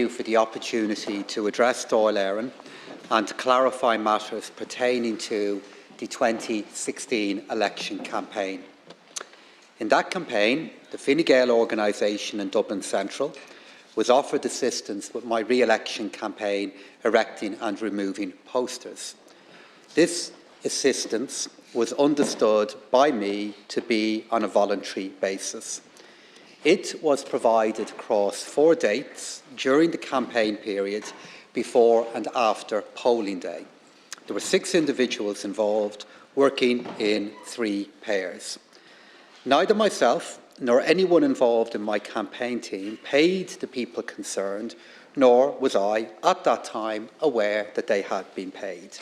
you for the opportunity to address Dáil Éireann and to clarify matters pertaining to the 2016 election campaign. In that campaign, the Fine Gael organisation in Dublin Central was offered assistance with my re-election campaign, erecting and removing posters. This assistance was understood by me to be on a voluntary basis. It was provided across 4 dates during the campaign period before and after polling day. There were 6 individuals involved, working in 3 pairs. Neither myself nor anyone involved in my campaign team paid the people concerned, nor was I, at that time, aware that they had been paid.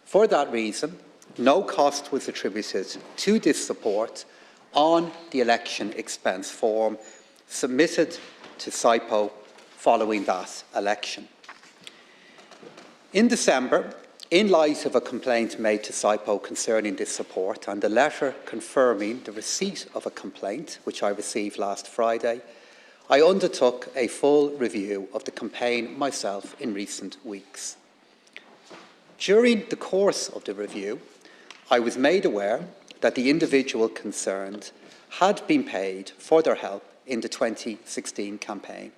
For that reason, no cost was attributed to this support on the election expense form submitted to Sipo following that election. In December, in light of a complaint made to Sipo concerning this support and a letter confirming the receipt of a complaint, which I received last Friday, I undertook a full review of the campaign myself in recent weeks. During the course of the review, I was made aware that the individual concerned had been paid for their help in the 2016 campaign.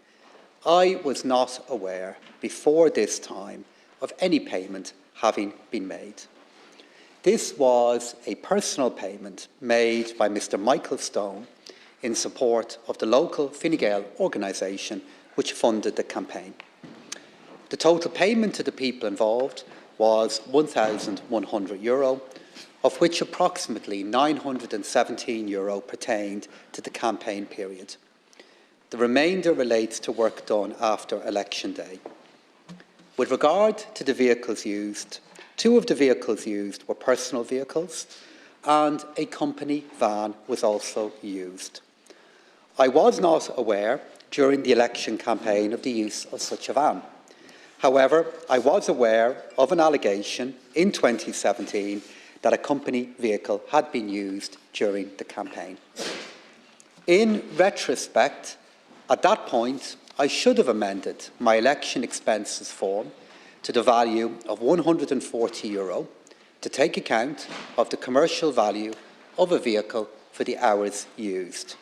I was not aware before this time of any payment having been made. This was a personal payment made by Mr. Michael Stone in support of the local Fine Gael organisation which funded the campaign. The total payment to the people involved was €1,100, of which approximately €917 pertained to the campaign period. The remainder relates to work done after election day. With regard to the vehicles used, 2 of the vehicles used were personal vehicles and a company van was also used. I was not aware during the election campaign of the use of such a van. However, I was aware of an allegation in 2017 that a company vehicle had been used during the campaign. In retrospect, at that point, I should have amended my election expenses form to the value of €140 to take account of the commercial value of a vehicle for the hours used.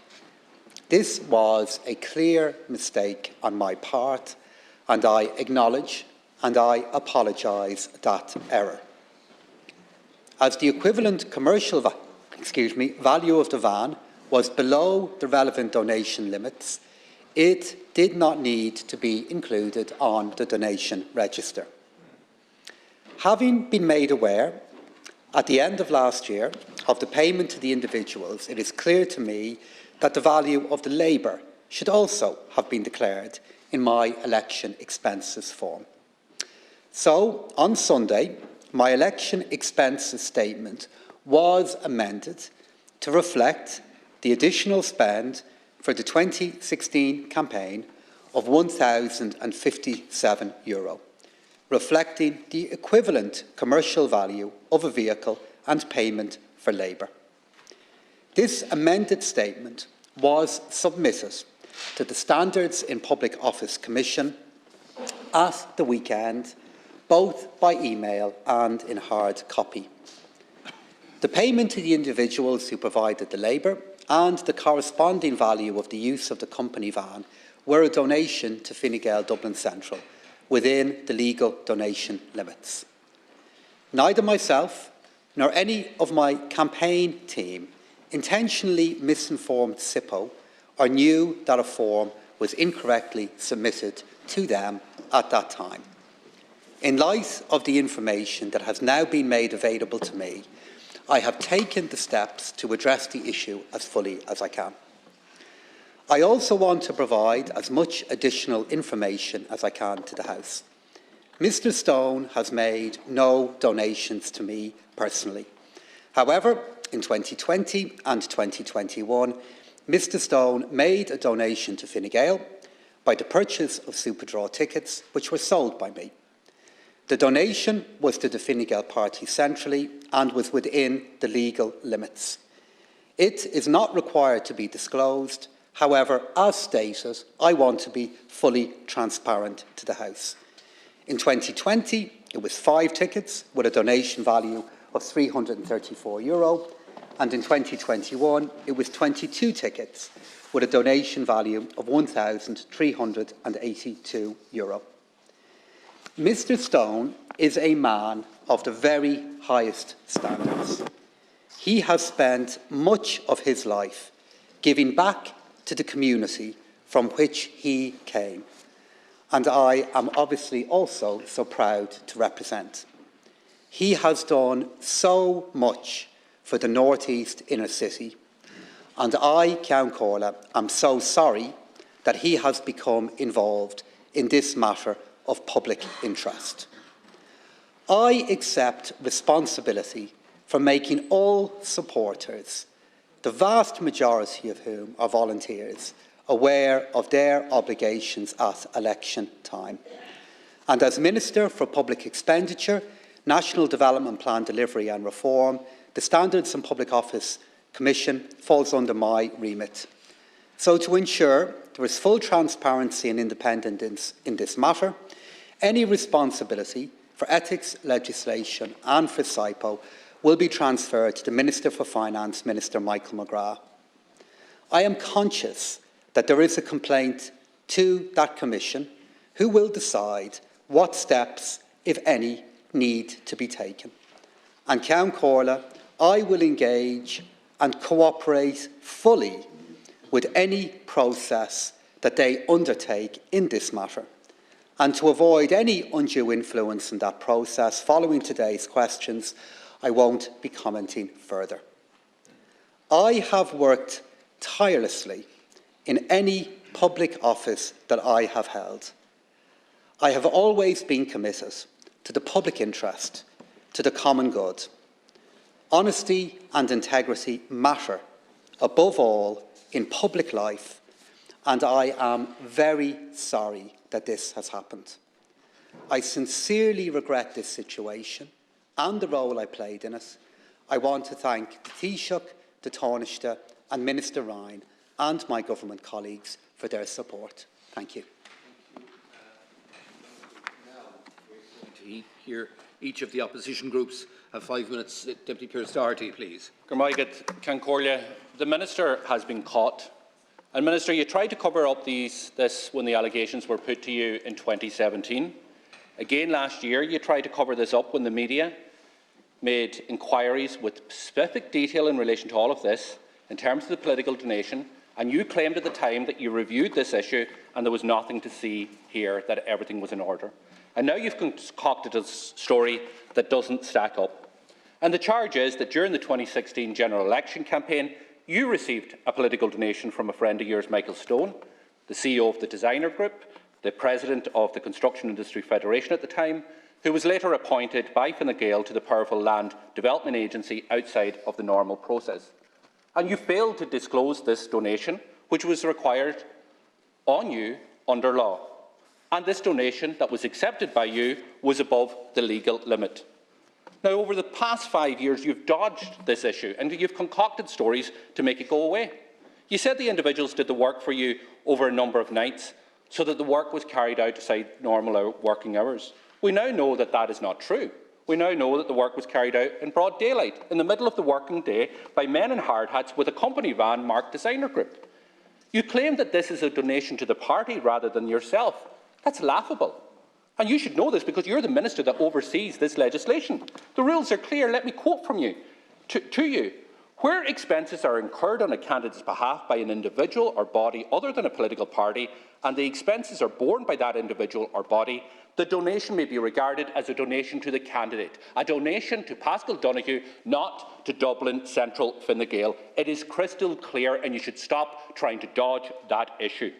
This was a clear mistake on my part, and I acknowledge and I apologise that error. As the equivalent commercial value of the van was below the relevant donation limits, it did not need to be included on the donation register. Having been made aware at the end of last year of the payment to the individuals, it is clear to me that the value of the labour should also have been declared in my election expenses form. So, on Sunday, my election expenses statement was amended to reflect the additional spend for the 2016 campaign of €1,057, reflecting the equivalent commercial value of a vehicle and payment for labour. This amended statement was submitted to the Standards in Public Office Commission at the weekend, both by email and in hard copy. The payment to the individuals who provided the labour and the corresponding value of the use of the company van were a donation to Fine Gael Dublin Central within the legal donation limits. Neither myself nor any of my campaign team intentionally misinformed Sipo or knew that a form was incorrectly submitted to them at that time. In light of the information that has now been made available to me, I have taken the steps to address the issue as fully as I can. I also want to provide as much additional information as I can to the House. Mr. Stone has made no donations to me personally. However, in 2020 and 2021, Mr. Stone made a donation to Fine Gael by the purchase of Superdraw tickets, which were sold by me. The donation was to the Fine Gael party centrally and was within the legal limits. It is not required to be disclosed, However, as stated, I want to be fully transparent to the House. In 2020, it was 5 tickets with a donation value of €334, and in 2021, it was 22 tickets with a donation value of €1,382. Mr. Stone is a man of the very highest standards. He has spent much of his life giving back to the community from which he came, and I am obviously also so proud to represent. He has done so much for the North East inner city, and I, Ceann Comhairle, am so sorry that he has become involved in this matter of public interest. I accept responsibility for making all supporters, the vast majority of whom are volunteers, aware of their obligations at election time. And as Minister for Public Expenditure, National Development Plan Delivery and Reform, the Standards and Public Office Commission falls under my remit. So to ensure there is full transparency and independence in this matter, any responsibility for ethics legislation and for Sipo will be transferred to the Minister for Finance, Minister Michael McGrath. I am conscious that there is a complaint to that Commission, who will decide what steps, if any, need to be taken. And Ceann Comhairle, I will engage and cooperate fully with any process that they undertake in this matter. And to avoid any undue influence in that process, following today's questions, I won't be commenting further. I have worked tirelessly in any public office that I have held. I have always been committed to the public interest, to the common good. Honesty and integrity matter above all in public life, and I am very sorry that this has happened. I sincerely regret this situation and the role I played in it. I want to thank the Taoiseach, the Taoiseach and Minister Ryan and my government colleagues for their support. Thank you. Now we're going to hear each of the opposition groups have 5 minutes. Deputy Pearse Doherty, please. Ceann Comhairle, the Minister has been caught. And Minister, you tried to cover up this when the allegations were put to you in 2017. Again last year, you tried to cover this up when the media made inquiries with specific detail in relation to all of this, in terms of the political donation, and you claimed at the time that you reviewed this issue and there was nothing to see here, that everything was in order. And now you've concocted a story that doesn't stack up. And the charge is that during the 2016 general election campaign, you received a political donation from a friend of yours, Michael Stone, the CEO of the Designer Group, the President of the Construction Industry Federation at the time, who was later appointed by Fine Gael to the powerful Land Development Agency outside of the normal process. And you failed to disclose this donation, which was required on you under law. And this donation that was accepted by you was above the legal limit. Now, over the past 5 years, you've dodged this issue and you've concocted stories to make it go away. You said the individuals did the work for you over a number of nights so that the work was carried out outside normal working hours. We now know that that is not true. We now know that the work was carried out in broad daylight, in the middle of the working day, by men in hard hats with a company van marked Designer Group. You claim that this is a donation to the party rather than yourself. That's laughable. And you should know this because you're the minister that oversees this legislation. The rules are clear. Let me quote from you to you. Where expenses are incurred on a candidate's behalf by an individual or body other than a political party, and the expenses are borne by that individual or body, the donation may be regarded as a donation to the candidate, a donation to Paschal Donohue, not to Dublin Central Fine Gael. It is crystal clear, and you should stop trying to dodge that issue.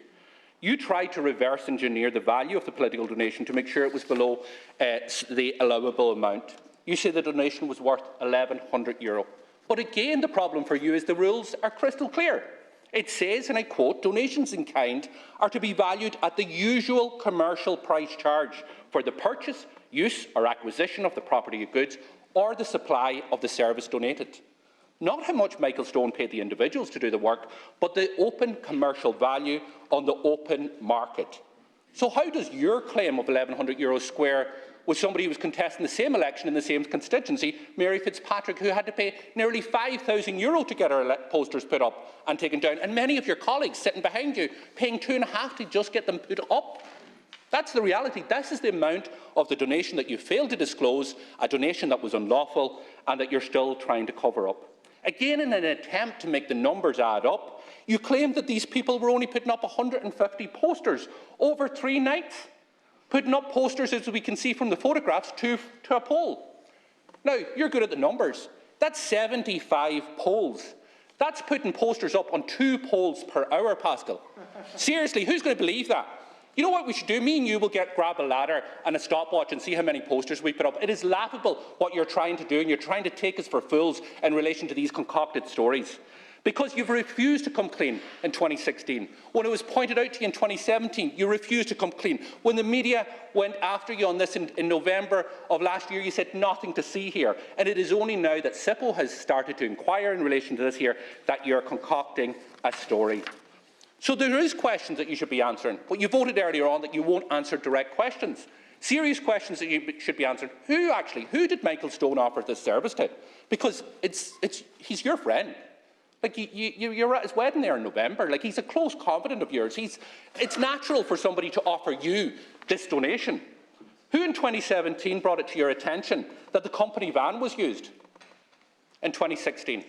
You tried to reverse engineer the value of the political donation to make sure it was below the allowable amount. You say the donation was worth €1,100. But again, the problem for you is the rules are crystal clear. It says, and I quote, donations in kind are to be valued at the usual commercial price charge for the purchase, use or acquisition of the property or goods or the supply of the service donated. not how much Michael Stone paid the individuals to do the work, but the open commercial value on the open market. So how does your claim of €1,100 square with somebody who was contesting the same election in the same constituency, Mary Fitzpatrick, who had to pay nearly €5,000 to get her posters put up and taken down, and many of your colleagues sitting behind you paying $2.5 to just get them put up? That's the reality. This is the amount of the donation that you failed to disclose, a donation that was unlawful and that you're still trying to cover up. Again, in an attempt to make the numbers add up, you claim that these people were only putting up 150 posters over 3 nights. Putting up posters, as we can see from the photographs, to a poll. Now, you're good at the numbers. That's 75 polls. That's putting posters up on 2 polls per hour, Paschal. Seriously, who's going to believe that? You know what we should do? Me and you will grab a ladder and a stopwatch and see how many posters we put up. It is laughable what you're trying to do, and you're trying to take us for fools in relation to these concocted stories. Because you've refused to come clean in 2016. When it was pointed out to you in 2017, you refused to come clean. When the media went after you on this in November of last year, you said nothing to see here. And it is only now that Sipo has started to inquire in relation to this here that you're concocting a story. So there is questions that you should be answering, but you voted earlier on that you won't answer direct questions. Serious questions that you should be answered. Who did Michael Stone offer this service to? Because he's your friend. Like, you're at his wedding there in November. Like, he's a close confidant of yours. It's natural for somebody to offer you this donation. Who in 2017 brought it to your attention that the company van was used in 2016?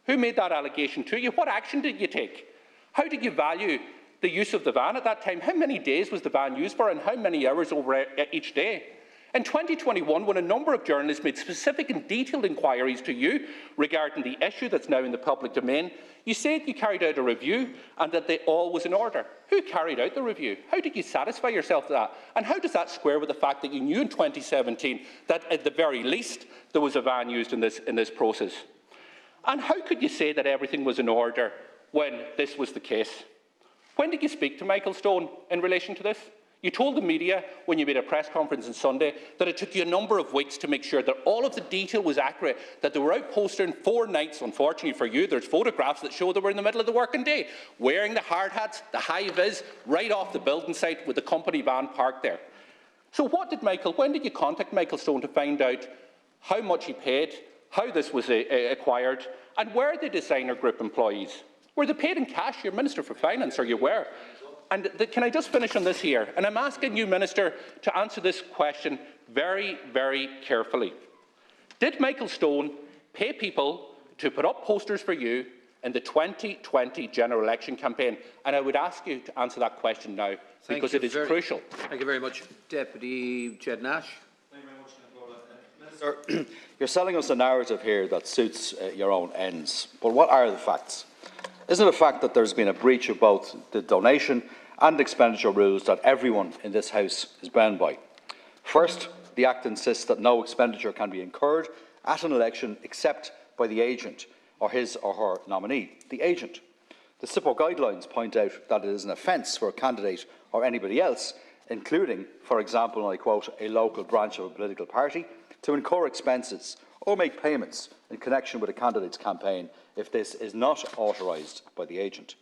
Who made that allegation to you? What action did you take? How did you value the use of the van at that time? How many days was the van used for, and how many hours over each day? In 2021, when a number of journalists made specific and detailed inquiries to you regarding the issue that's now in the public domain, you said you carried out a review and that all was in order. Who carried out the review? How did you satisfy yourself with that? And how does that square with the fact that you knew in 2017 that at the very least there was a van used in this process? And how could you say that everything was in order when this was the case? When did you speak to Michael Stone in relation to this? You told the media when you made a press conference on Sunday that it took you a number of weeks to make sure that all of the detail was accurate, that they were out postering 4 nights. Unfortunately for you, there's photographs that show they were in the middle of the working day, wearing the hard hats, the high-vis, right off the building site with the company van parked there. So when did you contact Michael Stone to find out how much he paid, how this was acquired, and were the designer group employees? Were they paid in cash? You're Minister for Finance, are you aware? And can I just finish on this here? And I'm asking you, Minister, to answer this question very, very carefully. Did Michael Stone pay people to put up posters for you in the 2020 general election campaign? And I would ask you to answer that question now, because it is crucial. Thank you very much. Deputy Jed Nash. Thank you very much, Minister. You're selling us a narrative here that suits your own ends. But what are the facts? Isn't it a fact that there's been a breach of both the donation and expenditure rules that everyone in this House is bound by? First, the Act insists that no expenditure can be incurred at an election except by the agent or his or her nominee, the agent. The Sipo guidelines point out that it is an offence for a candidate or anybody else, including, for example, and I quote, a local branch of a political party, to incur expenses or make payments in connection with a candidate's campaign if this is not authorised by the agent.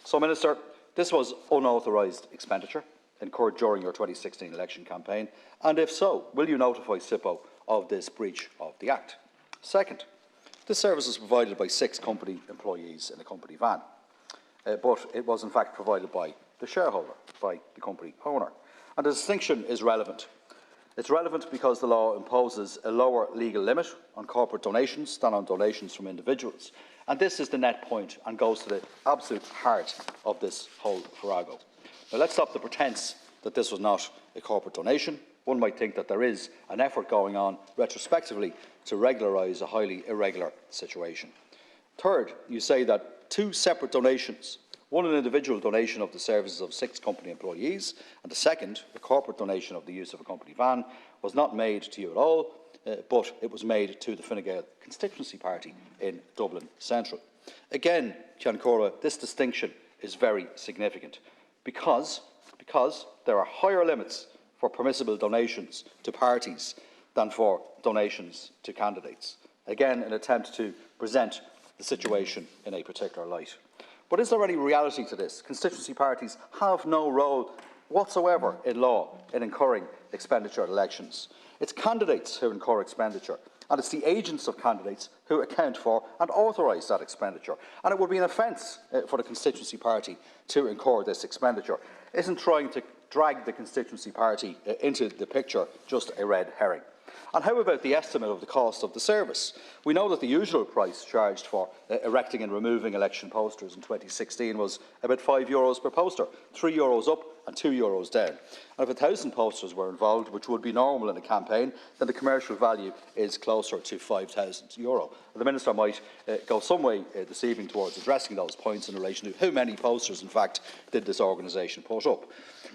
So, Minister, this was unauthorised expenditure incurred during your 2016 election campaign, and if so, will you notify Sipo of this breach of the Act? Second, this service was provided by 6 company employees in a company van, but it was in fact provided by the shareholder, by the company owner. And the distinction is relevant. It's relevant because the law imposes a lower legal limit on corporate donations than on donations from individuals. And this is the net point and goes to the absolute heart of this whole farrago. Now, let's stop the pretence that this was not a corporate donation. One might think that there is an effort going on retrospectively to regularise a highly irregular situation. Third, you say that 2 separate donations, one an individual donation of the services of 6 company employees, and the second, a corporate donation of the use of a company van, was not made to you at all, but it was made to the Fine Gael constituency party in Dublin Central. Again, Ceann Comhairle, this distinction is very significant because there are higher limits for permissible donations to parties than for donations to candidates. Again, an attempt to present the situation in a particular light. But is there any reality to this? Constituency parties have no role whatsoever in law in incurring expenditure at elections. It's candidates who incur expenditure, and it's the agents of candidates who account for and authorise that expenditure. And it would be an offence for the constituency party to incur this expenditure. Isn't trying to drag the constituency party into the picture just a red herring? And how about the estimate of the cost of the service? We know that the usual price charged for erecting and removing election posters in 2016 was about €5 per poster, €3 up and €2 down. And if 1,000 posters were involved, which would be normal in a campaign, then the commercial value is closer to €5,000. The Minister might go some way this evening towards addressing those points in relation to how many posters, in fact, did this organisation put up.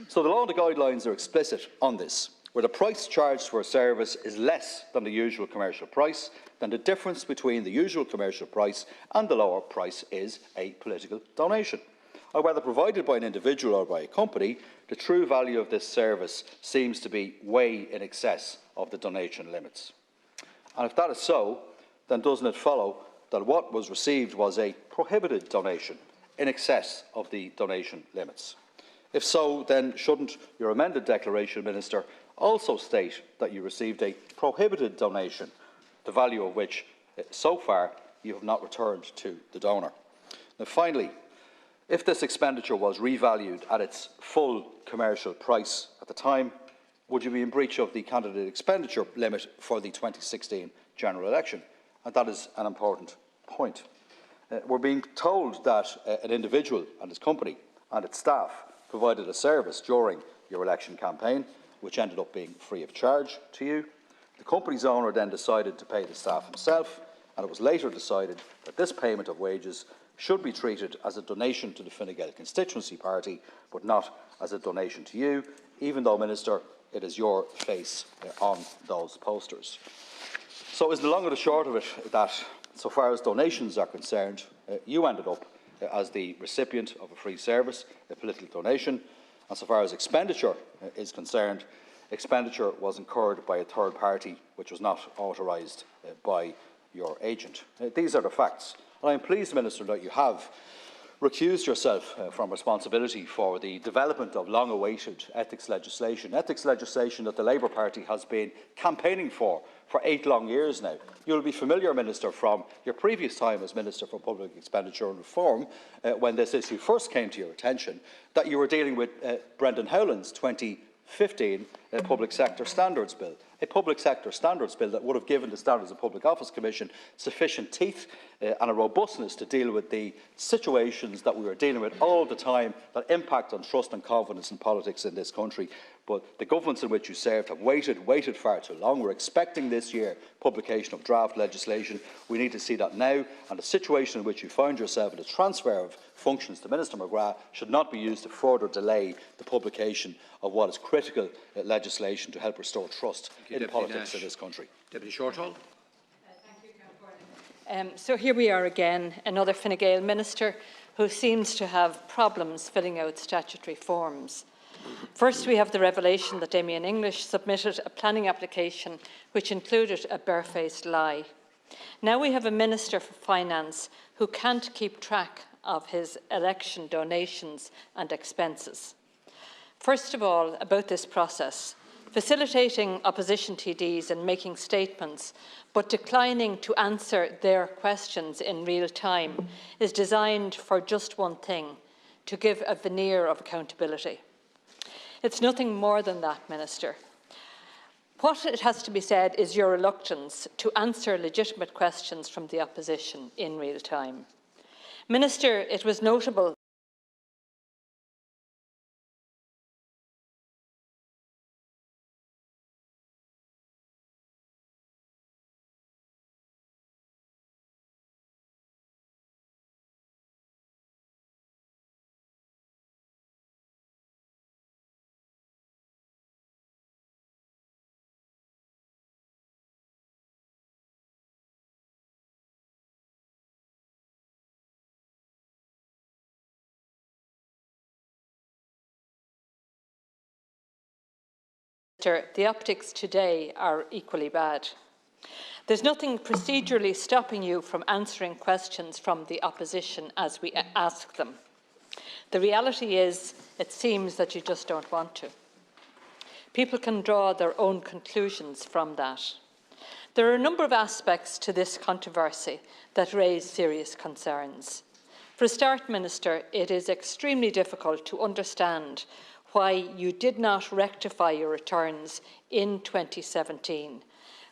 So the law and the guidelines are explicit on this. Where the price charged for a service is less than the usual commercial price, then the difference between the usual commercial price and the lower price is a political donation. Or whether provided by an individual or by a company, the true value of this service seems to be way in excess of the donation limits. And if that is so, then doesn't it follow that what was received was a prohibited donation in excess of the donation limits? If so, then shouldn't your amended declaration, Minister, also state that you received a prohibited donation, the value of which, so far, you have not returned to the donor? Now, finally, if this expenditure was revalued at its full commercial price at the time, would you be in breach of the candidate expenditure limit for the 2016 general election? And that is an important point. We're being told that an individual and his company and its staff provided a service during your election campaign, which ended up being free of charge to you. The company's owner then decided to pay the staff himself, and it was later decided that this payment of wages should be treated as a donation to the Fine Gael constituency party, but not as a donation to you, even though, Minister, it is your face on those posters. So is the long and the short of it that, so far as donations are concerned, you ended up as the recipient of a free service, a political donation, and so far as expenditure is concerned, expenditure was incurred by a third party which was not authorised by your agent. These are the facts. And I am pleased, Minister, that you have recused yourself from responsibility for the development of long-awaited ethics legislation that the Labour Party has been campaigning for 8 long years now. You will be familiar, Minister, from your previous time as Minister for Public Expenditure and Reform, when this issue first came to your attention, that you were dealing with Brendan Howland's 2015 Public Sector Standards Bill, a Public Sector Standards Bill that would have given the Standards of Public Office Commission sufficient teeth and a robustness to deal with the situations that we were dealing with all the time that impact on trust and confidence in politics in this country. But the governments in which you served have waited far too long. We're expecting this year publication of draft legislation. We need to see that now, and the situation in which you find yourself in the transfer of functions to Minister McGrath should not be used to further delay the publication of what is critical legislation to help restore trust in politics in this country. Deputy Shortall. So here we are again, another Fine Gael minister who seems to have problems filling out statutory forms. First, we have the revelation that Damien English submitted a planning application which included a barefaced lie. Now we have a Minister for Finance who can't keep track of his election donations and expenses. First of all, about this process, facilitating opposition TDs and making statements, but declining to answer their questions in real time, is designed for just one thing: to give a veneer of accountability. It's nothing more than that, Minister. What, it has to be said, is your reluctance to answer legitimate questions from the opposition in real time. Minister, it was notable the optics today are equally bad. There's nothing procedurally stopping you from answering questions from the opposition as we ask them. The reality is, it seems that you just don't want to. People can draw their own conclusions from that. There are a number of aspects to this controversy that raise serious concerns. For a start, Minister, it is extremely difficult to understand why you did not rectify your returns in 2017,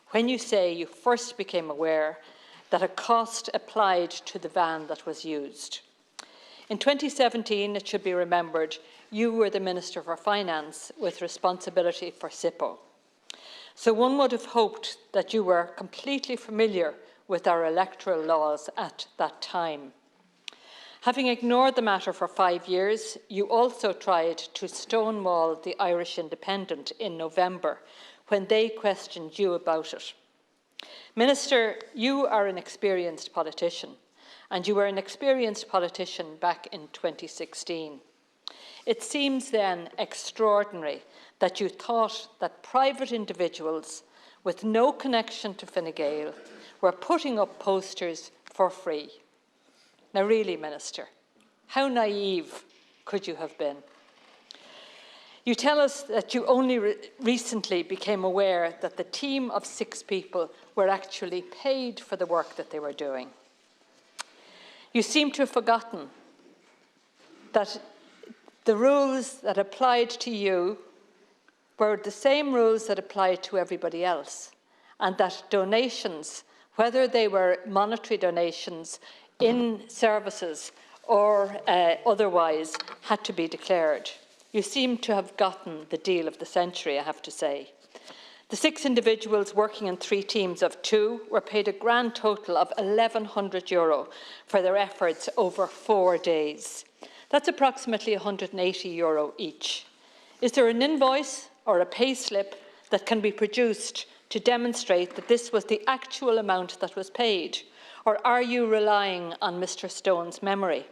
when you say you first became aware that a cost applied to the van that was used. In 2017, it should be remembered, you were the Minister for Finance with responsibility for Sipo. So one would have hoped that you were completely familiar with our electoral laws at that time. Having ignored the matter for 5 years, you also tried to stonewall the Irish Independent in November when they questioned you about it. Minister, you are an experienced politician, and you were an experienced politician back in 2016. It seems then extraordinary that you thought that private individuals with no connection to Fine Gael were putting up posters for free. Now really, Minister, how naive could you have been? You tell us that you only recently became aware that the team of 6 people were actually paid for the work that they were doing. You seem to have forgotten that the rules that applied to you were the same rules that applied to everybody else, and that donations, whether they were monetary donations in services or otherwise, had to be declared. You seem to have gotten the deal of the century, I have to say. The 6 individuals working in 3 teams of 2 were paid a grand total of €1,100 for their efforts over 4 days. That's approximately €180 each. Is there an invoice or a pay slip that can be produced to demonstrate that this was the actual amount that was paid? Or are you relying on Mr. Stone's memory?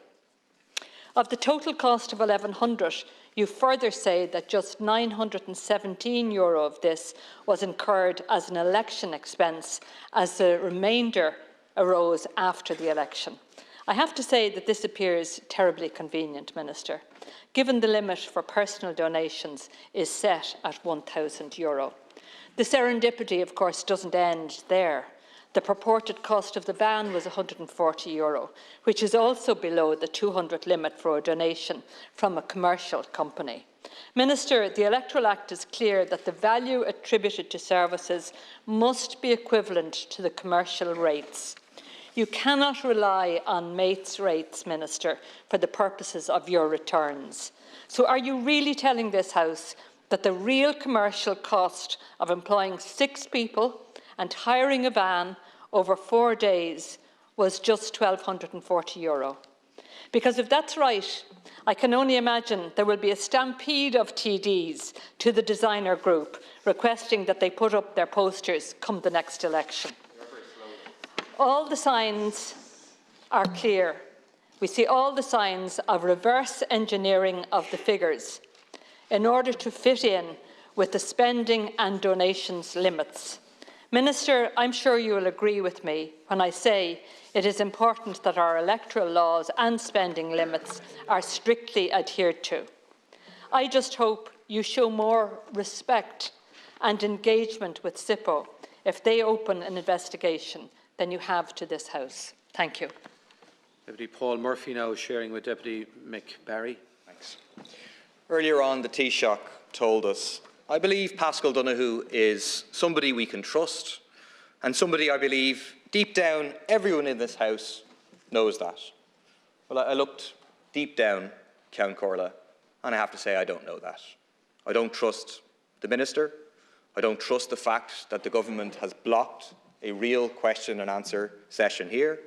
Of the total cost of €1,100, you further say that just €917 of this was incurred as an election expense, as the remainder arose after the election. I have to say that this appears terribly convenient, Minister, given the limit for personal donations is set at €1,000. The serendipity, of course, doesn't end there. The purported cost of the van was €140, which is also below the 200 limit for a donation from a commercial company. Minister, the Electoral Act is clear that the value attributed to services must be equivalent to the commercial rates. You cannot rely on mates' rates, Minister, for the purposes of your returns. So are you really telling this House that the real commercial cost of employing 6 people and hiring a van over 4 days was just €1,240? Because if that's right, I can only imagine there will be a stampede of TDs to the designer group requesting that they put up their posters come the next election. All the signs are clear. We see all the signs of reverse engineering of the figures in order to fit in with the spending and donations limits. Minister, I'm sure you will agree with me when I say it is important that our electoral laws and spending limits are strictly adhered to. I just hope you show more respect and engagement with Sipo if they open an investigation than you have to this House. Thank you. Deputy Paul Murphy now sharing with Deputy Mick Barry. Thanks. Earlier on, the Taoiseach told us, I believe Paschal Donohue is somebody we can trust, and somebody I believe deep down everyone in this House knows that. Well, I looked deep down, Ceann Comhairle, and I have to say I don't know that. I don't trust the Minister. I don't trust the fact that the government has blocked a real question and answer session here,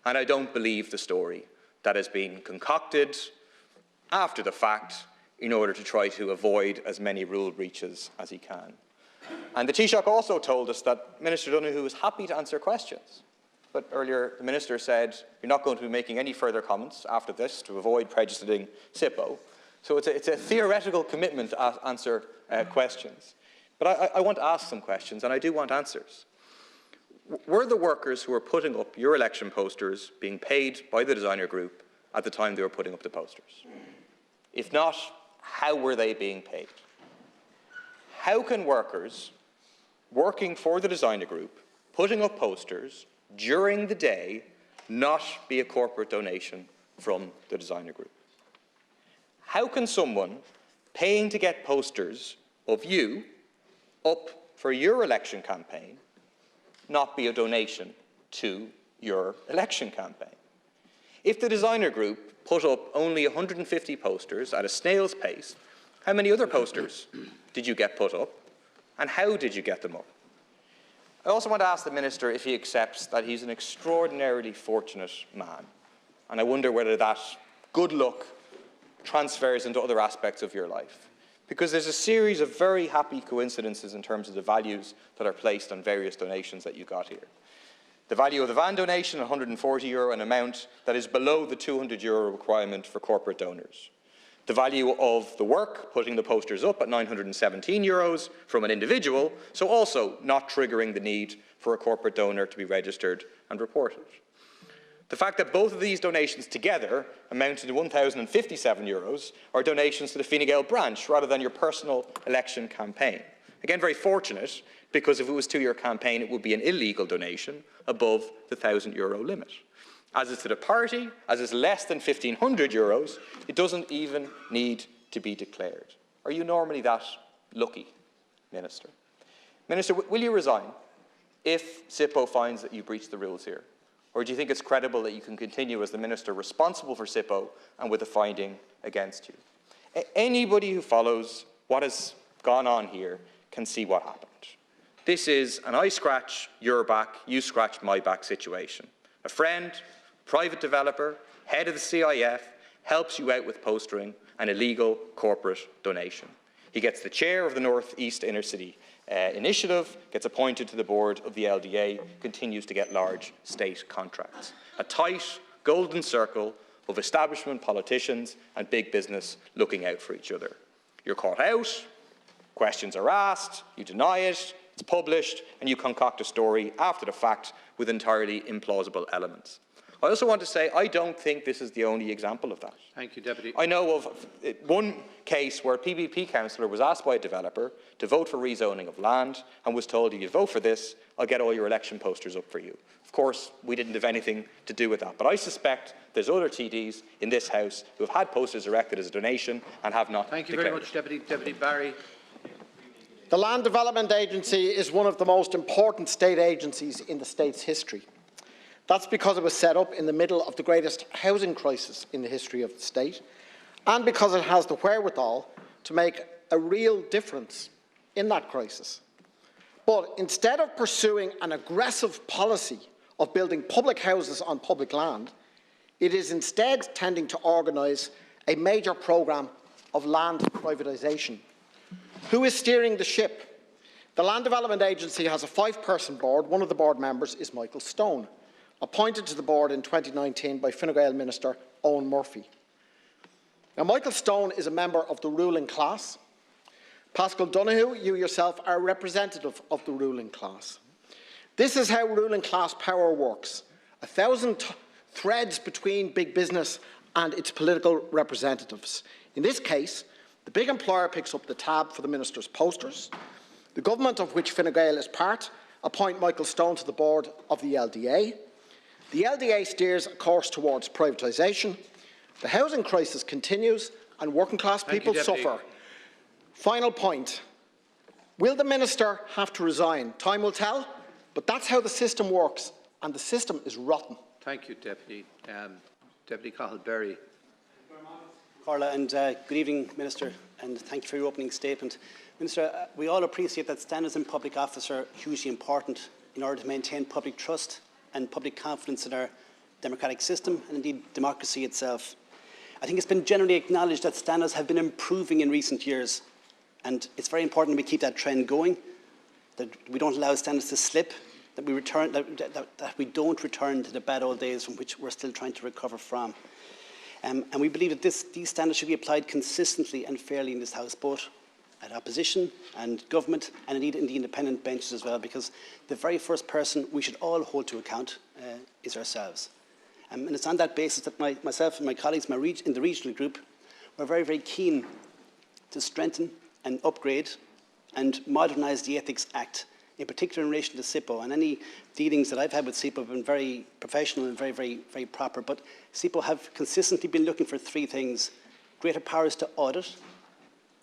and I don't believe the story that has been concocted after the fact in order to try to avoid as many rule breaches as he can. And the Taoiseach also told us that Minister Donohue is happy to answer questions. But earlier the Minister said you're not going to be making any further comments after this to avoid prejudicing Sipo. So it's a theoretical commitment to answer questions. But I want to ask some questions, and I do want answers. were the workers who were putting up your election posters being paid by the designer group at the time they were putting up the posters? If not, how were they being paid? How can workers working for the designer group, putting up posters during the day, not be a corporate donation from the designer group? How can someone paying to get posters of you up for your election campaign not be a donation to your election campaign? If the designer group put up only 150 posters at a snail's pace, how many other posters did you get put up, and how did you get them up? I also want to ask the Minister if he accepts that he's an extraordinarily fortunate man, and I wonder whether that good luck transfers into other aspects of your life. Because there's a series of very happy coincidences in terms of the values that are placed on various donations that you got here. The value of the van donation, €140, an amount that is below the €200 requirement for corporate donors. The value of the work, putting the posters up at €917 from an individual, so also not triggering the need for a corporate donor to be registered and reported. The fact that both of these donations together amounted to €1,057 are donations to the Fine Gael branch rather than your personal election campaign. Again, very fortunate, because if it was to your campaign, it would be an illegal donation above the €1,000 limit. As is to the party, as is less than €1,500, it doesn't even need to be declared. Are you normally that lucky, Minister? Minister, will you resign if Sipo finds that you breached the rules here? Or do you think it's credible that you can continue as the Minister responsible for Sipo and with a finding against you? Anybody who follows what has gone on here can see what happened. This is an I scratch your back, you scratch my back situation. A friend, private developer, head of the CIF, helps you out with postering an illegal corporate donation. He gets the chair of the North East Inner City Initiative, gets appointed to the board of the LDA, continues to get large state contracts. A tight, golden circle of establishment politicians and big business looking out for each other. You're caught out, questions are asked, you deny it, it's published, and you concoct a story after the fact with entirely implausible elements. I also want to say I don't think this is the only example of that. Thank you, Deputy. I know of one case where a PBP councillor was asked by a developer to vote for rezoning of land and was told, if you vote for this, I'll get all your election posters up for you. Of course, we didn't have anything to do with that, but I suspect there's other TDs in this House who have had posters erected as a donation and have not Thank you declared. very much, Deputy. Deputy Barry. The Land Development Agency is one of the most important state agencies in the state's history. That's because it was set up in the middle of the greatest housing crisis in the history of the state, and because it has the wherewithal to make a real difference in that crisis. But instead of pursuing an aggressive policy of building public houses on public land, it is instead tending to organise a major programme of land privatisation. Who is steering the ship? The Land Development Agency has a 5-person board. One of the board members is Michael Stone, appointed to the board in 2019 by Fine Gael Minister Eoin Murphy. Now, Michael Stone is a member of the ruling class. Paschal Donohue, you yourself are a representative of the ruling class. This is how ruling class power works. 1,000 threads between big business and its political representatives. In this case, the big employer picks up the tab for the minister's posters. The government, of which Fine Gael is part, appoint Michael Stone to the board of the LDA. The LDA steers a course towards privatisation. The housing crisis continues and working class people suffer. Final point. Will the minister have to resign? Time will tell, but that's how the system works, and the system is rotten. Thank you, Deputy. Deputy Cathal Berry. Carla, and good evening, Minister, and thank you for your opening statement. Minister, we all appreciate that standards in public office are hugely important in order to maintain public trust and public confidence in our democratic system and indeed democracy itself. I think it's been generally acknowledged that standards have been improving in recent years, and it's very important that we keep that trend going, that we don't allow standards to slip, that we don't return to the bad old days from which we're still trying to recover from. And we believe that these standards should be applied consistently and fairly in this House, both at opposition and government, and indeed in the independent benches as well, because the very first person we should all hold to account is ourselves. And it's on that basis that myself and my colleagues in the regional group were very, very keen to strengthen and upgrade and modernise the Ethics Act, in particular in relation to Sipo. And any dealings that I've had with Sipo have been very professional and very, very, very proper. But Sipo have consistently been looking for three things: greater powers to audit,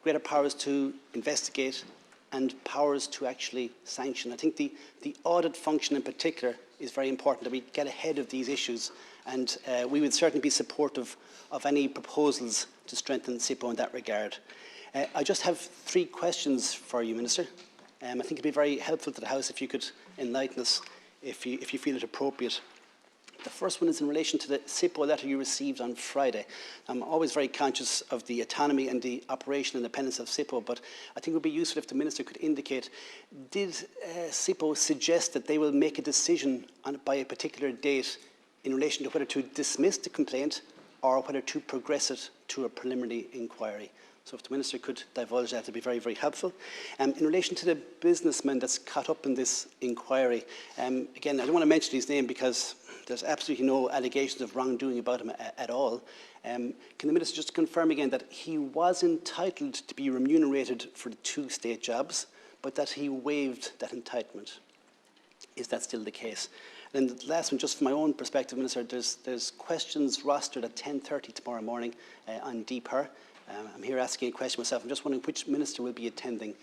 greater powers to investigate, and powers to actually sanction. I think the audit function in particular is very important, that we get ahead of these issues, and we would certainly be supportive of any proposals to strengthen Sipo in that regard. I just have three questions for you, Minister. I think it would be very helpful to the House if you could enlighten us, if you feel it appropriate. The first one is in relation to the Sipo letter you received on Friday. I'm always very conscious of the autonomy and the operational independence of Sipo, but I think it would be useful if the Minister could indicate, did Sipo suggest that they will make a decision by a particular date in relation to whether to dismiss the complaint or whether to progress it to a preliminary inquiry? So if the Minister could divulge that, it would be very, very helpful. In relation to the businessman that's caught up in this inquiry, again, I don't want to mention his name because there's absolutely no allegations of wrongdoing about him at all. Can the Minister just confirm again that he was entitled to be remunerated for the 2 state jobs, but that he waived that entitlement? Is that still the case? And the last one, just from my own perspective, Minister, there's questions rostered at 10:30 tomorrow morning on DPER. I'm here asking a question myself. I'm just wondering which Minister will be attending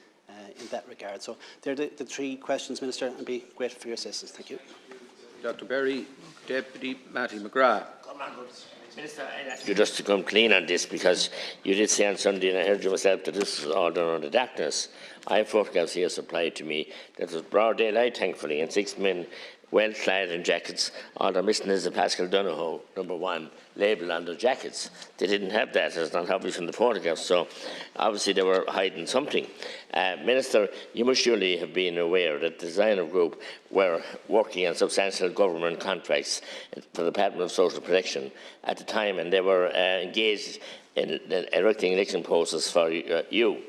in that regard. So they're the 3 questions, Minister. I'd be grateful for your assistance. Thank you. Dr. Berry, Deputy Matty McGrath. Minister, I'd ask you just to come clean on this, because you did say on Sunday, and I heard you myself, that this is all done under darkness. I have photographs here supplied to me that was broad daylight, thankfully, and 6 men well clad in jackets. All they're missing is the Paschal Donohue #1 label on their jackets. They didn't have that. It's not obvious in the photographs, so obviously they were hiding something. Minister, you must surely have been aware that the designer group were working on substantial government contracts for the Department of Social Protection at the time, and they were engaged in erecting election posters for you.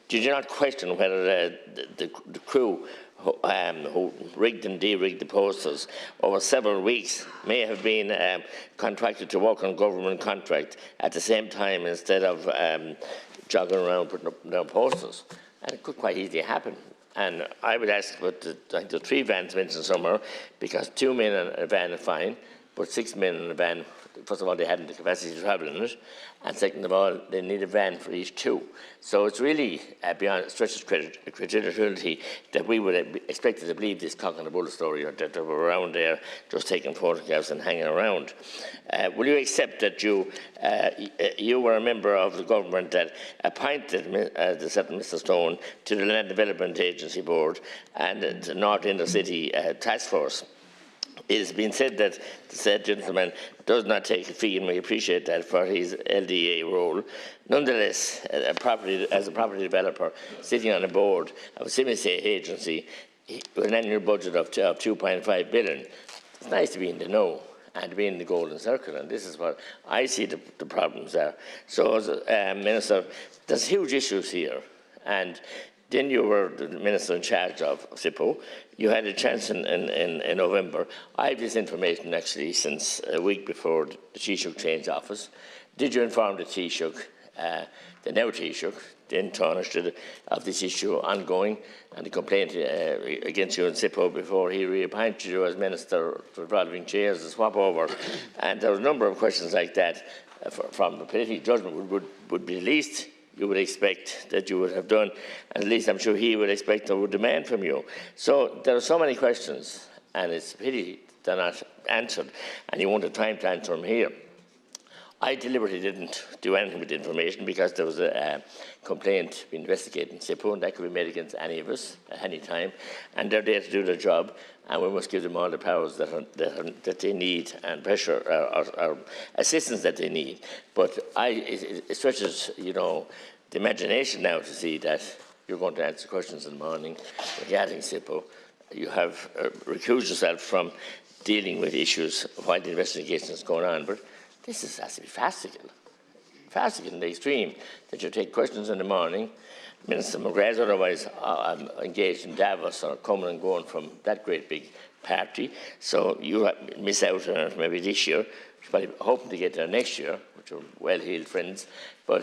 Did you not question whether the crew who rigged and de-rigged the posters over several weeks may have been contracted to work on government contract at the same time, instead of jogging around putting up their posters? And it could quite easily happen. And I would ask about the 3 vans mentioned somewhere, because 2 men in a van are fine, but 6 men in a van, first of all, they hadn't the capacity to travel in it, and second of all, they need a van for each 2. So it's really beyond stretch of credibility that we would expect to believe this cock and a bull story, or that they were around there just taking photographs and hanging around. Will you accept that you were a member of the government that appointed the certain Mr. Stone to the Land Development Agency Board and the North Inner City Task Force? It has been said that the said gentleman does not take a fee, and we appreciate that, for his LDA role. Nonetheless, as a property developer sitting on a board of a semi-state agency with an annual budget of 2.5 billion, it's nice to be in the know and to be in the golden circle, and this is what I see the problems are. So, as Minister, there's huge issues here, and then you were the Minister in charge of Sipo. You had a chance in November. I have this information actually since a week before the Taoiseach changed office. Did you inform the Taoiseach, the now Taoiseach, then Taoiseach, of this issue ongoing and the complaint against you and Sipo before he reappointed you as Minister for revolving chairs and swap over? And there were a number of questions like that from the political judgment would be the least you would expect that you would have done, and at least I'm sure he would expect or would demand from you. So there are so many questions, and it's a pity they're not answered, and you won't have time to answer them here. I deliberately didn't do anything with the information because there was a complaint being investigated in Sipo, and that could be made against any of us at any time, and they're there to do their job, and we must give them all the powers that they need, and pressure or assistance that they need. But it stretches, the imagination now to see that you're going to answer questions in the morning regarding Sipo. You have recused yourself from dealing with issues while the investigation is going on, but this has to be farcical in the extreme, that you take questions in the morning Minister McGrath otherwise engaged in Davos or coming and going from that great big party. So you miss out on it maybe this year. You're probably hoping to get there next year, which are well-heeled friends. But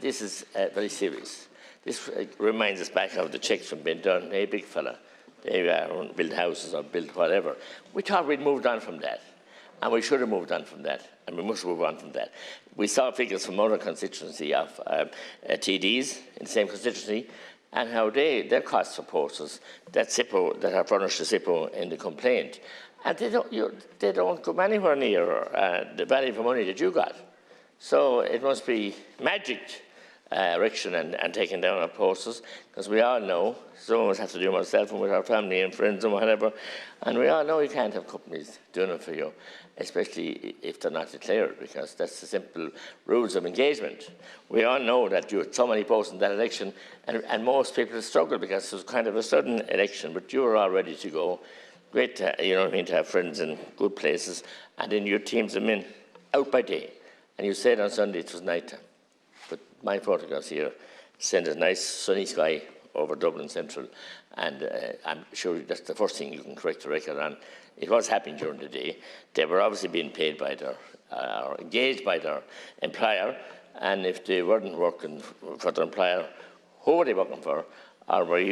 this is very serious. This reminds us back of the checks from being done. Hey, big fella, they build houses or build whatever. We thought we'd moved on from that. And we should have moved on from that, and we must move on from that. We saw figures from other constituency of TDs in the same constituency, and how their costs for posters that Sipo, that are furnished to Sipo in the complaint, and they don't come anywhere near the value for money that you got. So it must be magic erection and taking down our posters, because we all know, some of us have to do them ourselves and with our family and friends and whatever, and we all know you can't have companies doing it for you, especially if they're not declared, because that's the simple rules of engagement. We all know that you had so many posts in that election, and most people struggle because it was kind of a sudden election, but you were all ready to go. Great to, you know what I mean, to have friends in good places, and then your teams them in out by day. And you said on Sunday it was night time. But my photographs here send a nice sunny sky over Dublin Central, and I'm sure that's the first thing you can correct the record on. It was happening during the day. They were obviously being paid by their, or engaged by their employer, and if they weren't working for their employer, who were they working for? Or were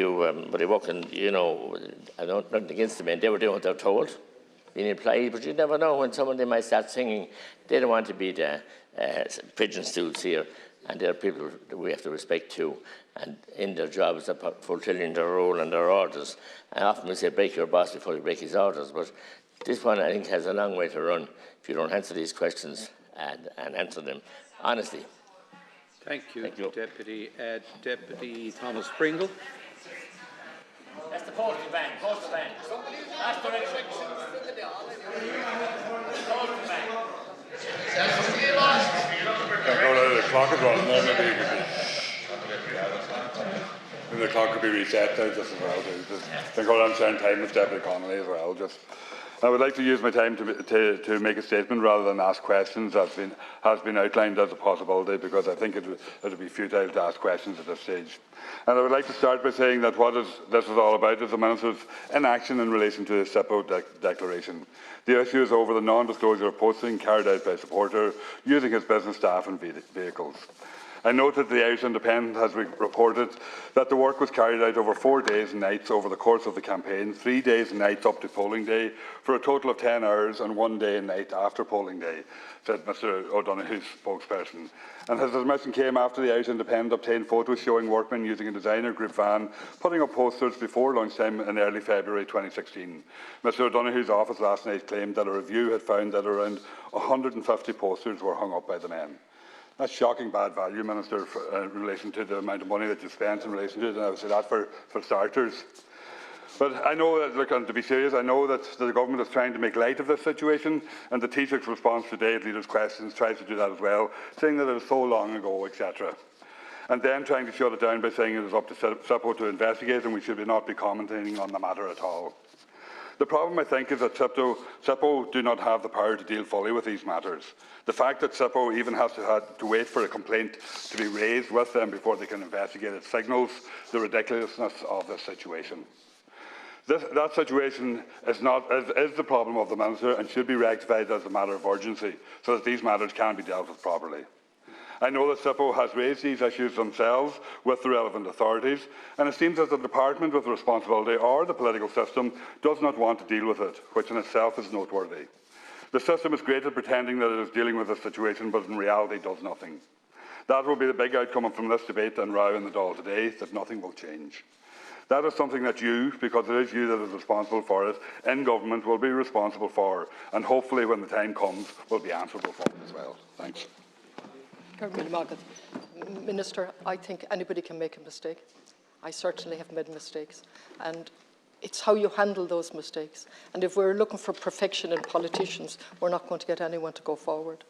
they working, you know, I don't nothing against the men, they were doing what they're told, being employed, but you never know when someone they might start singing. They don't want to be the pigeon stools here, and they're people that we have to respect too, and in their jobs they're fulfilling their role and their orders. And often we say break your boss before you break his orders, but this one I think has a long way to run if you don't answer these questions and answer them honestly. Thank you, Thank you. Deputy Thomas Pringle. That's the postal van, postal van. That's the direction. Postal van. The clock is running there, maybe the clock could be reset there just as well. I think all I'm saying time with Deputy Connolly as well. I would like to use my time to make a statement rather than ask questions that has been outlined as a possibility, because I think it would be futile to ask questions at this stage. And I would like to start by saying that what this is all about is the Minister's inaction in relation to the Sipo declaration. The issue is over the non-disclosure of posting carried out by a supporter using his business staff and vehicles. I note that the Irish Independent has reported that the work was carried out over 4 days and nights over the course of the campaign, 3 days and nights up to polling day, for a total of 10 hours and 1 day and night after polling day, said Mr O'Donoghue's spokesperson. And his admission came after the Irish Independent obtained photos showing workmen using a designer group van putting up posters before lunchtime in early February 2016. Mr O'Donoghue's office last night claimed that a review had found that around 150 posters were hung up by the men. That's shocking bad value, Minister, in relation to the amount of money that you spent in relation to it, and I would say that for starters. But I know that, look, and to be serious, I know that the government is trying to make light of this situation, and the Taoiseach's response today at Leaders' Questions tries to do that as well, saying that it was so long ago, etc. And then trying to shut it down by saying it is up to Sipo to investigate and we should not be commenting on the matter at all. The problem, I think, is that Sipo do not have the power to deal fully with these matters. The fact that Sipo even has to wait for a complaint to be raised with them before they can investigate it signals the ridiculousness of this situation. That situation is the problem of the Minister and should be rectified as a matter of urgency so that these matters can be dealt with properly. I know that Sipo has raised these issues themselves with the relevant authorities, and it seems that the department with responsibility or the political system does not want to deal with it, which in itself is noteworthy. The system is great at pretending that it is dealing with this situation, but in reality does nothing. That will be the big outcome from this debate and row in the Dáil today, that nothing will change. That is something that you, because it is you that is responsible for it, in government will be responsible for, and hopefully when the time comes will be answerable for it as well. Thanks. Minister, I think anybody can make a mistake. I certainly have made mistakes. And it's how you handle those mistakes. And if we're looking for perfection in politicians, we're not going to get anyone to go forward.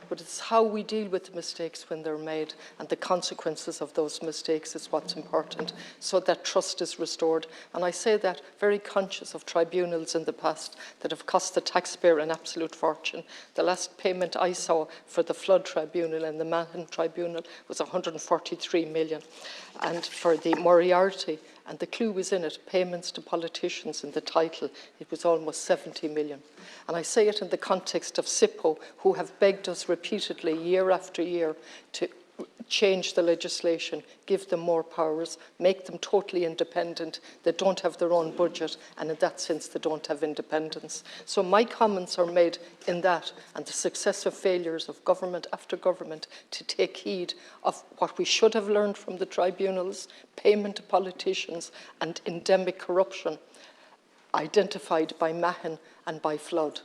but it's how we deal with the mistakes when they're made, and the consequences of those mistakes is what's important, so that trust is restored. And I say that very conscious of tribunals in the past that have cost the taxpayer an absolute fortune. The last payment I saw for the Flood Tribunal and the Mahon Tribunal was 143 million. And for the Moriarty, and the clue was in it, payments to politicians in the title, it was almost 70 million. And I say it in the context of Sipo, who have begged us repeatedly, year after year, to change the legislation, give them more powers, make them totally independent. They don't have their own budget, and in that sense they don't have independence. So my comments are made in that, and the successive failures of government after government to take heed of what we should have learned from the tribunals, payment to politicians and endemic corruption identified by Mahon and by Flood.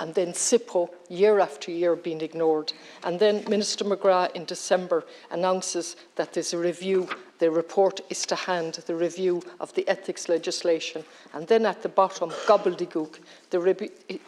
And then Sipo, year after year, being ignored. And then Minister McGrath in December announces that there's a review. The report is to hand, the review of the ethics legislation. And then at the bottom, gobbledygook.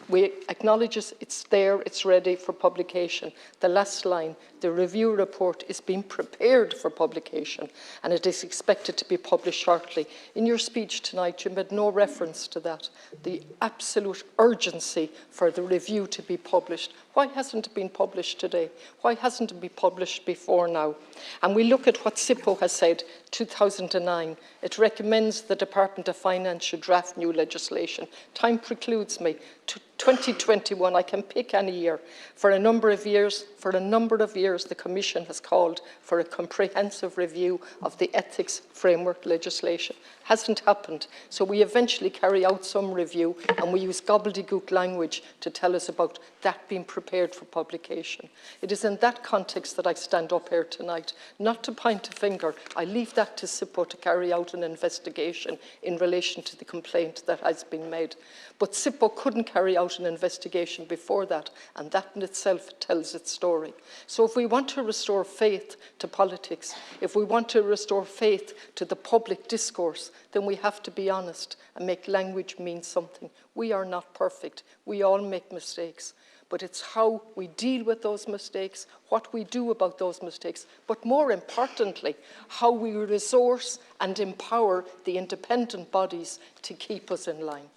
We acknowledge it's there, it's ready for publication. The last line, the review report is being prepared for publication, and it is expected to be published shortly. In your speech tonight, you made no reference to that. The absolute urgency for the review to be published. Why hasn't it been published today? Why hasn't it been published before now? And we look at what Sipo has said, 2009. It recommends the Department of Finance should draft new legislation. Time precludes me. To 2021, I can pick any year. For a number of years, the Commission has called for a comprehensive review of the ethics framework legislation. Hasn't happened. So we eventually carry out some review, and we use gobbledygook language to tell us about that being prepared for publication. It is in that context that I stand up here tonight, not to point a finger. I leave that to Sipo to carry out an investigation in relation to the complaint that has been made. But Sipo couldn't carry out an investigation before that, and that in itself tells its story. So if we want to restore faith to politics, if we want to restore faith to the public discourse, then we have to be honest and make language mean something. We are not perfect. We all make mistakes. But it's how we deal with those mistakes, what we do about those mistakes, but more importantly, how we resource and empower the independent bodies to keep us in line.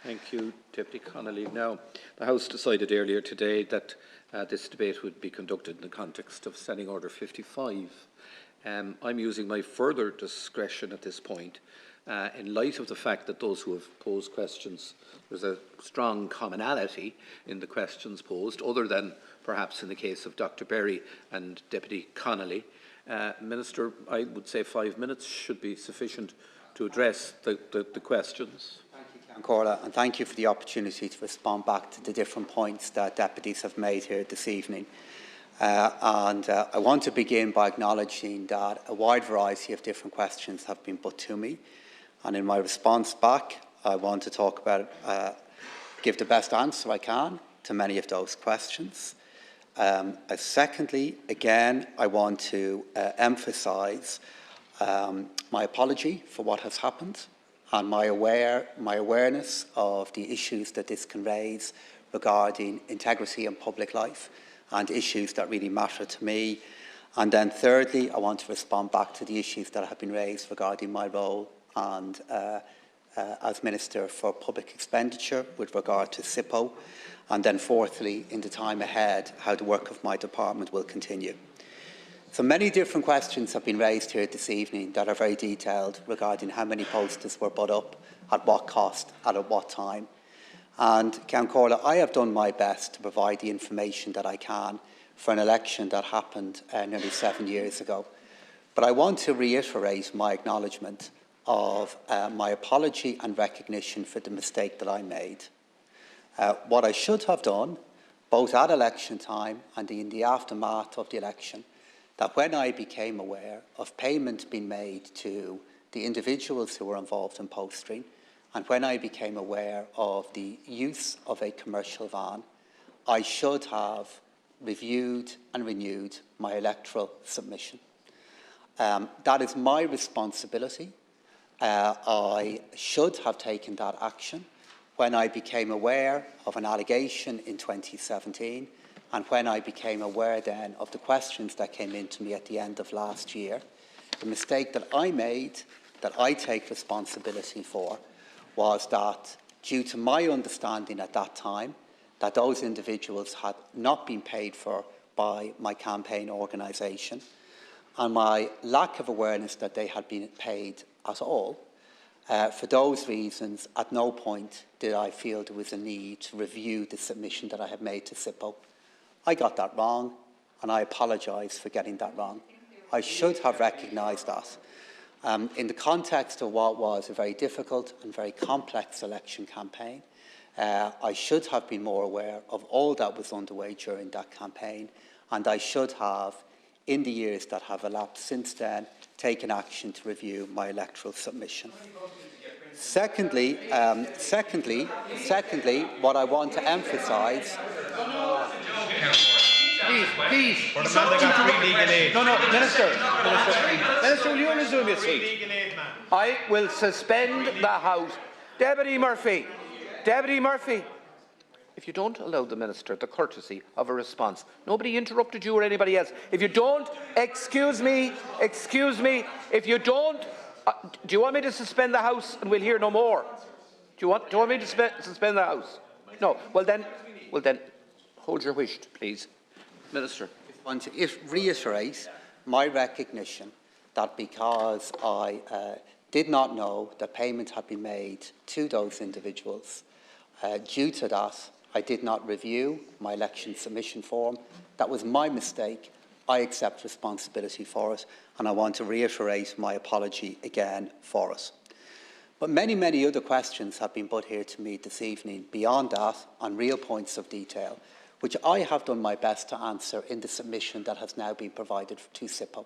Thank you, Deputy Connolly. Now, the House decided earlier today that this debate would be conducted in the context of Standing Order 55. I'm using my further discretion at this point in light of the fact that those who have posed questions, there's a strong commonality in the questions posed, other than perhaps in the case of Dr. Berry and Deputy Connolly. Minister, I would say 5 minutes should be sufficient to address the questions. Thank you, Ceann Comhairle, and thank you for the opportunity to respond back to the different points that deputies have made here this evening. I want to begin by acknowledging that a wide variety of different questions have been put to me, and in my response back, I want to talk about, give the best answer I can to many of those questions. Secondly, again, I want to emphasise my apology for what has happened and my awareness of the issues that this can raise regarding integrity in public life and issues that really matter to me. And then thirdly, I want to respond back to the issues that have been raised regarding my role and as Minister for Public Expenditure with regard to Sipo. And then fourthly, in the time ahead, how the work of my department will continue. So many different questions have been raised here this evening that are very detailed regarding how many posters were put up, at what cost, and at what time. And Ceann Comhairle, I have done my best to provide the information that I can for an election that happened nearly 7 years ago. But I want to reiterate my acknowledgement of my apology and recognition for the mistake that I made. What I should have done, both at election time and in the aftermath of the election, that when I became aware of payment being made to the individuals who were involved in postering, and when I became aware of the use of a commercial van, I should have reviewed and renewed my electoral submission. That is my responsibility. I should have taken that action when I became aware of an allegation in 2017 and when I became aware then of the questions that came into me at the end of last year, the mistake that I made, that I take responsibility for, was that due to my understanding at that time that those individuals had not been paid for by my campaign organisation, and my lack of awareness that they had been paid at all, for those reasons, at no point did I feel there was a need to review the submission that I had made to Sipo. I got that wrong, and I apologise for getting that wrong. I should have recognised that. In the context of what was a very difficult and very complex election campaign, I should have been more aware of all that was underway during that campaign, and I should have, in the years that have elapsed since then, taken action to review my electoral submission. Secondly, what I want to emphasise. Please. No, Minister, will you resume your seat? I will suspend the House. Deputy Murphy, if you don't allow the Minister the courtesy of a response, nobody interrupted you or anybody else. If you don't, excuse me, if you don't, do you want me to suspend the House and we'll hear no more? Do you want me to suspend the House? No. Well then, hold your wish, please. Minister. I want to reiterate my recognition that because I did not know that payment had been made to those individuals, due to that, I did not review my election submission form. That was my mistake. I accept responsibility for it, and I want to reiterate my apology again for it. But many, many other questions have been put here to me this evening beyond that on real points of detail, which I have done my best to answer in the submission that has now been provided to Sipo.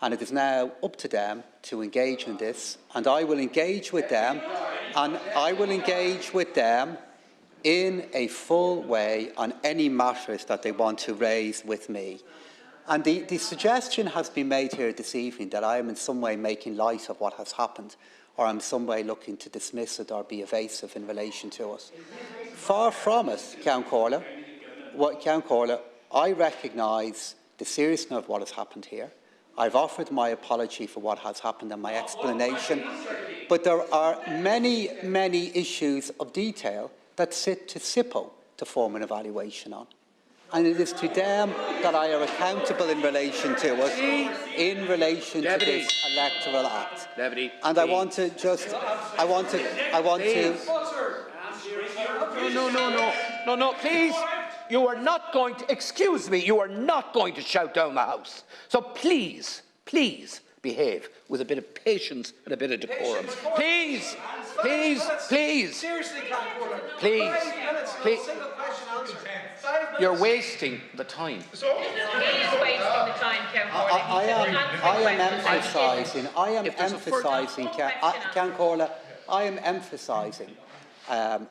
And it is now up to them to engage in this, and I will engage with them, in a full way on any matters that they want to raise with me. And the suggestion has been made here this evening that I am in some way making light of what has happened, or I'm in some way looking to dismiss it or be evasive in relation to it. Far from it, Ceann Comhairle, I recognise the seriousness of what has happened here. I've offered my apology for what has happened and my explanation, but there are many, many issues of detail that sit to Sipo to form an evaluation on. And it is to them that I am accountable in relation to it, in relation to this electoral act. And I want to. No, please. You are not going to, excuse me, you are not going to shout down the House. So please behave with a bit of patience and a bit of decorum. Please. You're wasting the time. I am emphasising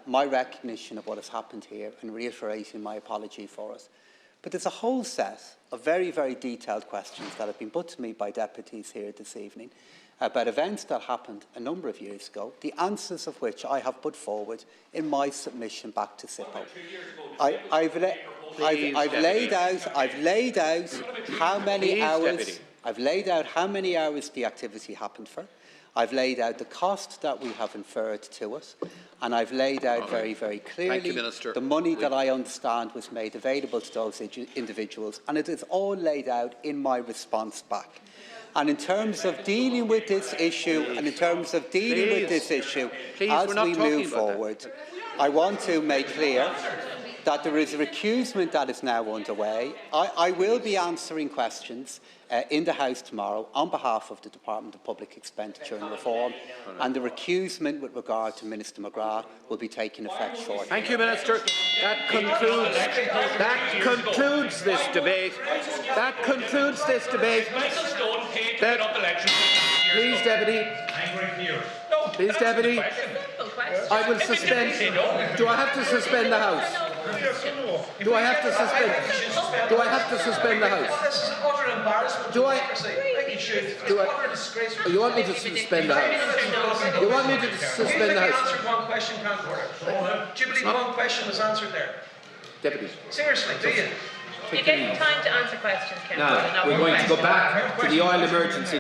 my recognition of what has happened here and reiterating my apology for it. But there's a whole set of very, very detailed questions that have been put to me by deputies here this evening about events that happened a number of years ago, the answers of which I have put forward in my submission back to Sipo. I've laid out how many hours the activity happened for. I've laid out the cost that we have inferred to it, and I've laid out very, very clearly the money that I understand was made available to those individuals, and it is all laid out in my response back. And in terms of dealing with this issue, as we move forward, I want to make clear that there is a recusement that is now underway. I will be answering questions in the House tomorrow on behalf of the Department of Public Expenditure and Reform, and the recusement with regard to Minister McGrath will be taking effect shortly. Thank you, Minister. That concludes this debate. Please, Deputy. I will suspend. Do I have to suspend the House? Do I have to suspend the House? You want me to suspend the House? You want me to suspend the House? Answered one question, Ceann Comhairle. Do you believe one question was answered there? Deputy. Seriously, do you? You're getting time to answer questions, Councillor. Now, we're going to go back to the oil emergency.